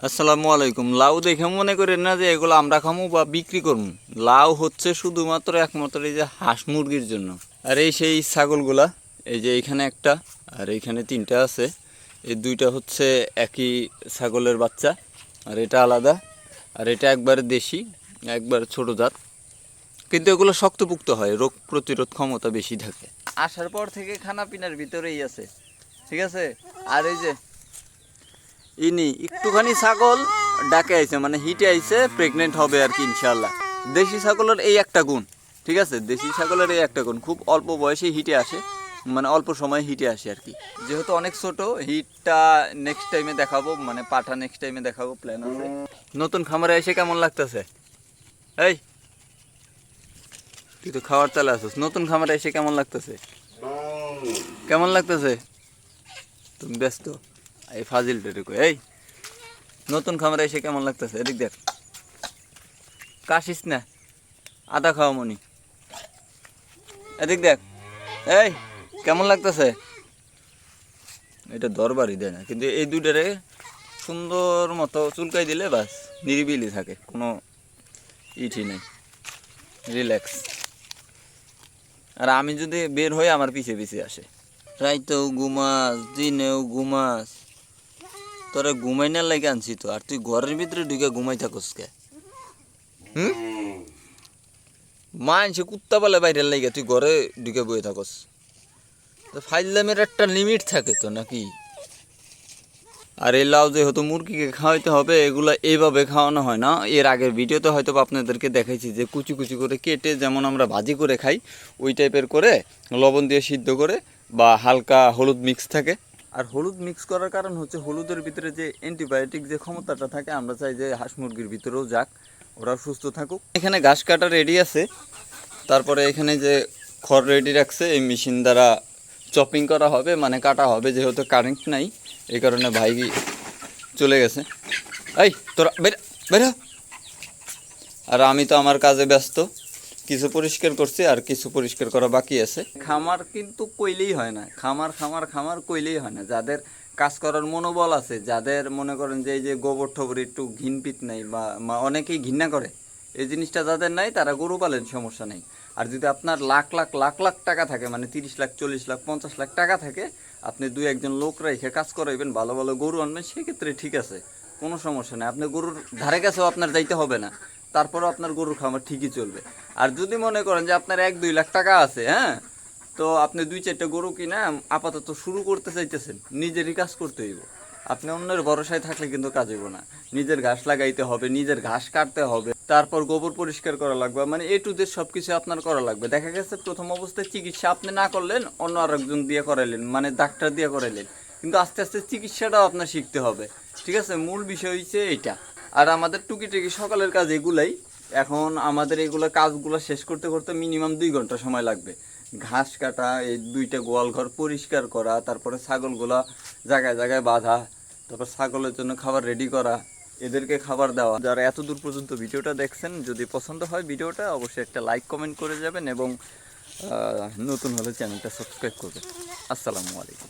আসসালামু আলাইকুম। লাউ দেখে মনে করেন না যে এগুলো আমরা খামু বা বিক্রি করবো। লাউ হচ্ছে শুধুমাত্র একমাত্র এই যে হাঁস মুরগির জন্য। আর এই সেই ছাগলগুলা, এই যে এইখানে একটা আর এইখানে তিনটা আছে। এই দুইটা হচ্ছে একই ছাগলের বাচ্চা, আর এটা আলাদা, আর এটা একবারে দেশি, একবার ছোট জাত। কিন্তু এগুলো শক্তপুক্ত হয়, রোগ প্রতিরোধ ক্ষমতা বেশি থাকে। আসার পর থেকে খানা পিনার ভিতরেই আছে, ঠিক আছে। আর এই যে ইনি একটুখানি ছাগল ডাকে আইছে, মানে হিটে আইছে, প্রেগনেন্ট হবে আর কি ইনশাল্লাহ। দেশি ছাগলের এই একটা গুণ, ঠিক আছে, দেশি ছাগলের এই একটা গুণ, খুব অল্প বয়সে হিটে আসে, মানে অল্প সময় হিটে আসে আর কি। যেহেতু অনেক ছোট, হিটটা নেক্সট টাইমে দেখাবো, মানে পাঠা নেক্সট টাইমে দেখাবো, প্ল্যান আছে। নতুন খামারে এসে কেমন লাগতেছে? এই তুই তো খাওয়ার তালে আসছিস, নতুন খামারে এসে কেমন লাগতেছে? কেমন লাগতেছে? তুমি ব্যস্ত, এই ফাজিল টেটুকু। এই নতুন খামারে এসে কেমন লাগতেছে? এদিক দেখ, কাশিস না, আদা খাওয়া মনি। এদিক দেখ, এই কেমন লাগতেছে? এটা দরবারই দেয় না, কিন্তু এই দুইটারে সুন্দর মতো চুলকাই দিলে বাস নিরিবিলি থাকে, কোনো ইটি নেই, রিল্যাক্স। আর আমি যদি বের হই আমার পিছে পিছে আসে। রাইতেও ঘুমাস, দিনেও ঘুমাস, তোরা ঘুমাই না লাগে আনছি তো, আর তুই ঘরের ভিতরে ঢুকে ঘুমাই থাকস কে? হুম, মানছে কুত্তা বলে বাইরের লাগে তুই ঘরে ঢুকে বয়ে থাকস? তো ফাইজলামের একটা লিমিট থাকে তো নাকি? আর এই লাউ যেহেতু মুরগিকে খাওয়াইতে হবে, এগুলো এইভাবে খাওয়ানো হয় না। এর আগের ভিডিওতে হয়তো আপনাদেরকে দেখাইছি যে কুচি কুচি করে কেটে, যেমন আমরা ভাজি করে খাই ওই টাইপের করে, লবণ দিয়ে সিদ্ধ করে, বা হালকা হলুদ মিক্স থাকে। আর হলুদ মিক্স করার কারণ হচ্ছে হলুদের ভিতরে যে অ্যান্টিবায়োটিক যে ক্ষমতাটা থাকে, আমরা চাই যে হাঁস মুরগির ভিতরেও যাক, ওরা সুস্থ থাকুক। এখানে ঘাস কাটা রেডি আছে, তারপরে এখানে যে খড় রেডি রাখছে, এই মেশিন দ্বারা চপিং করা হবে, মানে কাটা হবে। যেহেতু কারেন্ট নাই এই কারণে ভাই চলে গেছে। এই তোরা বেরা। আর আমি তো আমার কাজে ব্যস্ত, কিছু পরিষ্কার করছি আর কিছু পরিষ্কার করা বাকি আছে। খামার কিন্তু কইলেই হয় না, খামার খামার খামার কইলেই হয় না। যাদের কাজ করার মনোবল আছে, যাদের মনে করেন যে এই যে গোবর ঠোবর একটু ঘিনপিত নাই, বা অনেকেই ঘৃণা করে, এই জিনিসটা যাদের নাই তারা গরু পালেন, সমস্যা নেই। আর যদি আপনার লাখ লাখ লাখ লাখ টাকা থাকে, মানে 30 লাখ 40 লাখ 50 লাখ টাকা থাকে, আপনি দুই একজন লোক রেখে কাজ করাইবেন, ভালো ভালো গরু আনবেন, সেক্ষেত্রে ঠিক আছে, কোনো সমস্যা নেই। আপনি গরুর ধারে কাছেও আপনার যাইতে হবে না, তারপরেও আপনার গরুর খামার ঠিকই চলবে। আর যদি মনে করেন যে আপনার 1-2 লাখ টাকা আছে, হ্যাঁ, তো আপনি 2-4টা গরু কিনা আপাতত শুরু করতে চাইতেছেন, নিজেরই কাজ করতে হইব। আপনি অন্যের ভরসায় থাকলে কিন্তু কাজ হইব না। নিজের ঘাস লাগাইতে হবে, নিজের ঘাস কাটতে হবে, তারপর গোবর পরিষ্কার করা লাগবে, মানে এ টু জেড সব কিছু আপনার করা লাগবে। দেখা গেছে প্রথম অবস্থায় চিকিৎসা আপনি না করলেন, অন্য আরেকজন দিয়ে করাইলেন, মানে ডাক্তার দিয়ে করাইলেন, কিন্তু আস্তে আস্তে চিকিৎসাটাও আপনার শিখতে হবে, ঠিক আছে। মূল বিষয় হচ্ছে এইটা। আর আমাদের টুকিটাকি সকালের কাজ এগুলাই। এখন আমাদের এগুলো কাজগুলো শেষ করতে করতে মিনিমাম 2 ঘন্টা সময় লাগবে। ঘাস কাটা, এই 2টা গোয়াল ঘর পরিষ্কার করা, তারপরে ছাগলগুলা জায়গায় জায়গায় বাঁধা, তারপর ছাগলের জন্য খাবার রেডি করা, এদেরকে খাবার দেওয়া। যারা এত দূর পর্যন্ত ভিডিওটা দেখছেন, যদি পছন্দ হয় ভিডিওটা, অবশ্যই একটা লাইক কমেন্ট করে যাবেন, এবং নতুন হলে চ্যানেলটা সাবস্ক্রাইব করবেন। আসসালামু আলাইকুম।